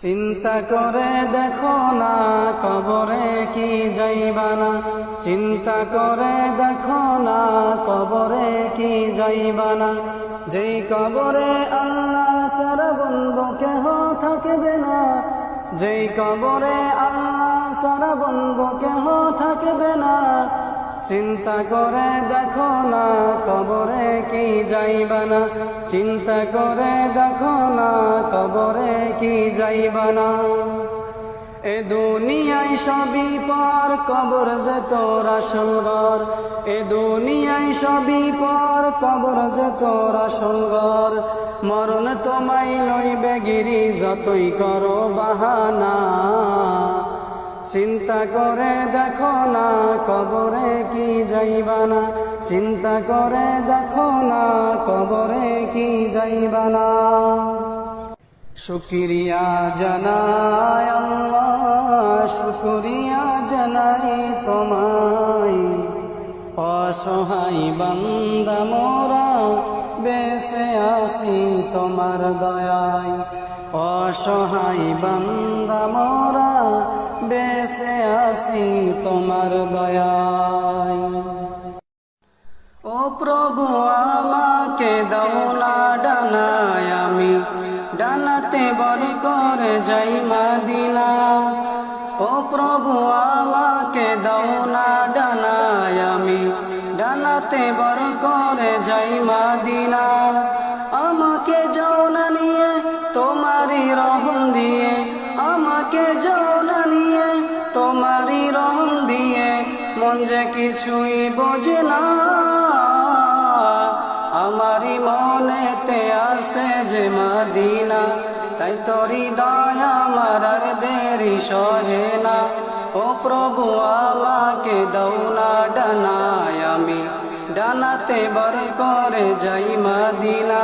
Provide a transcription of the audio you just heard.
চিন্তা করে দেখো না কবরে কি যাইবানা, চিন্তা করে দেখো না কবরে কি যাইবানা। যেই কবরে আল্লাহ ছাড়া বন্ধু কেহ থাকবে না, যেই কবরে আল্লাহ ছাড়া বন্ধু কেহ থাকবে না। চিন্তা করে দেখো না কবরে কি যাইবানা, চিন্তা করে দেখো না কবরে কি যাইবানা। এ দুনিয়ায় সবই পর কবর যে তোর আসল ঘর, এ দুনিয়ায় সবই পর কবর যে তোর আসল ঘর। মরণ তোমায় লইবে গিরি যতই করো বাহানা। চিন্তা করে দেখো না কবরে কি যাইবানা, চিন্তা করে দেখো না কবরে কি যাইবানা। শুকরিয়া জানাই আল্লাহ, শুকরিয়া জানাই তোমায়। অসহায় বান্দা মোরা বেঁচে আছি তোমার দয়ায়, অসহায় বান্দা মোরা বেঁচে আছি তোমার দয়ায়। ও প্রভু আমাকে দাও না ডানায়, আমি ডানাতে বড় করে যাই মদিনা। ও প্রভু আমাকে দাও না ডানায়, আমি ডানাতে বড় করে যাই মদিনা। আমাকে যাও না নিয়ে তোমারই রহম দিয়ে, আমাকে যাও না নিয়ে তোমারই রহম দিয়ে। মন যে কিছুই বোঝে না, আমারই মনেতে আসে যে মদিনা। তাই তোরি দয়া আমার আর দেরি সহে না। ও প্রভু আমাকে দাও না ডানায়, আমি ডানাতে বড় করে যাই মদিনা।